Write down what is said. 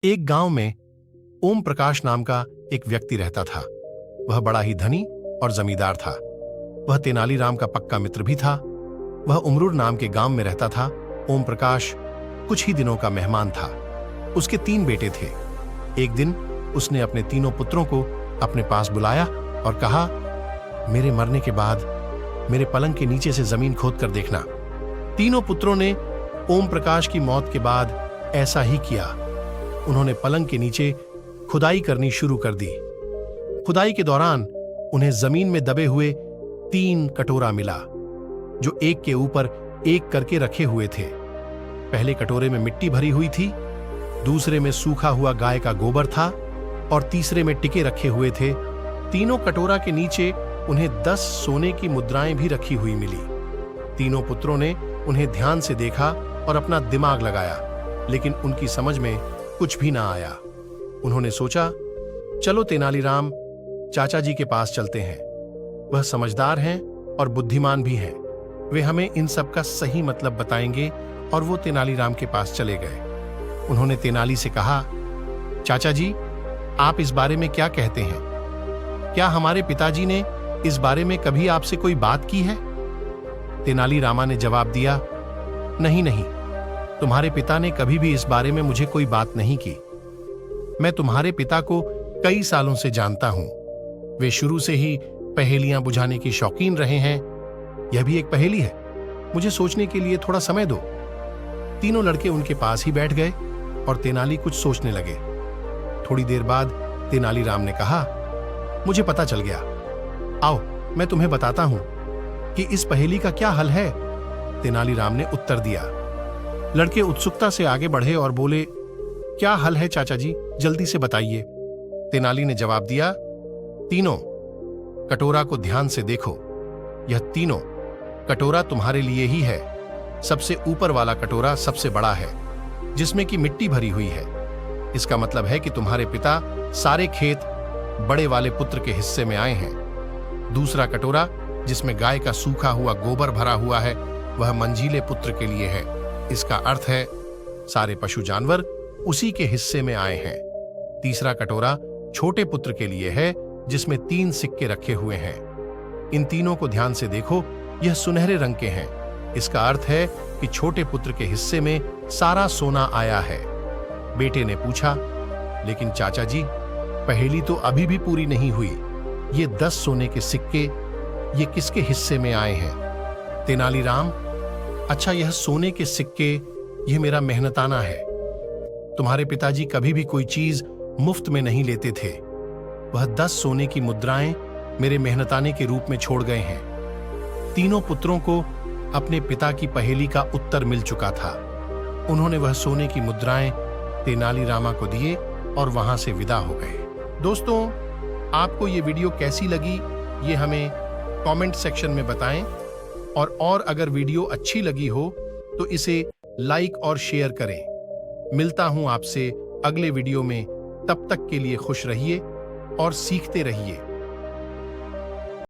एक गांव में ओम प्रकाश नाम का एक व्यक्ति रहता था। वह बड़ा ही धनी और जमींदार था। वह तेनालीराम का पक्का मित्र भी था। वह उमरूर नाम के गांव में रहता था। ओम प्रकाश कुछ ही दिनों का मेहमान था। उसके 3 बेटे थे। एक दिन उसने अपने तीनों पुत्रों को अपने पास बुलाया और कहा, मेरे मरने के बाद मेरे पलंग के नीचे से जमीन खोद कर देखना। तीनों पुत्रों ने ओम प्रकाश की मौत के बाद ऐसा ही किया। उन्होंने पलंग के नीचे खुदाई करनी शुरू कर दी। खुदाई के दौरान उन्हें जमीन में दबे हुए 3 कटोरा मिला, जो एक के ऊपर एक करके रखे हुए थे। पहले कटोरे में मिट्टी भरी हुई थी, दूसरे में सूखा हुआ गाय का गोबर था और तीसरे में टिके रखे हुए थे। तीनों कटोरा के नीचे उन्हें 10 सोने की मुद्राएं भी रखी हुई मिली। तीनों पुत्रों ने उन्हें ध्यान से देखा और अपना दिमाग लगाया, लेकिन उनकी समझ में कुछ भी ना आया। उन्होंने सोचा, चलो तेनालीराम चाचा जी के पास चलते हैं। वह समझदार हैं और बुद्धिमान भी हैं। वे हमें इन सब का सही मतलब बताएंगे। और वो तेनालीराम के पास चले गए। उन्होंने तेनाली से कहा, चाचा जी, आप इस बारे में क्या कहते हैं? क्या हमारे पिताजी ने इस बारे में कभी आपसे कोई बात की है? तेनालीरामा ने जवाब दिया, नहीं नहीं, तुम्हारे पिता ने कभी भी इस बारे में मुझे कोई बात नहीं की। मैं तुम्हारे पिता को कई सालों से जानता हूं। वे शुरू से ही पहेलियां बुझाने की शौकीन रहे हैं। यह भी एक पहेली है। मुझे सोचने के लिए थोड़ा समय दो। तीनों लड़के उनके पास ही बैठ गए और तेनाली कुछ सोचने लगे। थोड़ी देर बाद तेनालीराम ने कहा, मुझे पता चल गया। आओ, मैं तुम्हें बताता हूं कि इस पहेली का क्या हल है। तेनालीराम ने उत्तर दिया। लड़के उत्सुकता से आगे बढ़े और बोले, क्या हल है चाचा जी, जल्दी से बताइए। तेनाली ने जवाब दिया, तीनों कटोरा को ध्यान से देखो। यह तीनों कटोरा तुम्हारे लिए ही है। सबसे ऊपर वाला कटोरा सबसे बड़ा है, जिसमें की मिट्टी भरी हुई है। इसका मतलब है कि तुम्हारे पिता सारे खेत बड़े वाले पुत्र के हिस्से में आए हैं। दूसरा कटोरा, जिसमें गाय का सूखा हुआ गोबर भरा हुआ है, वह मंझीले पुत्र के लिए है। इसका अर्थ है सारे पशु जानवर उसी के हिस्से में आए हैं। तीसरा कटोरा छोटे पुत्र के लिए है, जिसमें 3 सिक्के रखे हुए हैं। इन तीनों को ध्यान से देखो, यह सुनहरे रंग के हैं। इसका अर्थ है कि छोटे पुत्र के हिस्से में सारा सोना आया है। बेटे ने पूछा, लेकिन चाचा जी, पहेली तो अभी भी पूरी नहीं हुई। ये 10 सोने के सिक्के, ये किसके हिस्से में आए हैं? तेनालीराम, अच्छा, यह सोने के सिक्के, यह मेरा मेहनताना है। तुम्हारे पिताजी कभी भी कोई चीज मुफ्त में नहीं लेते थे। वह 10 सोने की मुद्राएं मेरे मेहनताने के रूप में छोड़ गए हैं। तीनों पुत्रों को अपने पिता की पहेली का उत्तर मिल चुका था। उन्होंने वह सोने की मुद्राएं तेनालीरामा को दिए और वहां से विदा हो गए। दोस्तों, आपको ये वीडियो कैसी लगी, ये हमें कमेंट सेक्शन में बताएं। और अगर वीडियो अच्छी लगी हो तो इसे लाइक और शेयर करें। मिलता हूं आपसे अगले वीडियो में। तब तक के लिए खुश रहिए और सीखते रहिए।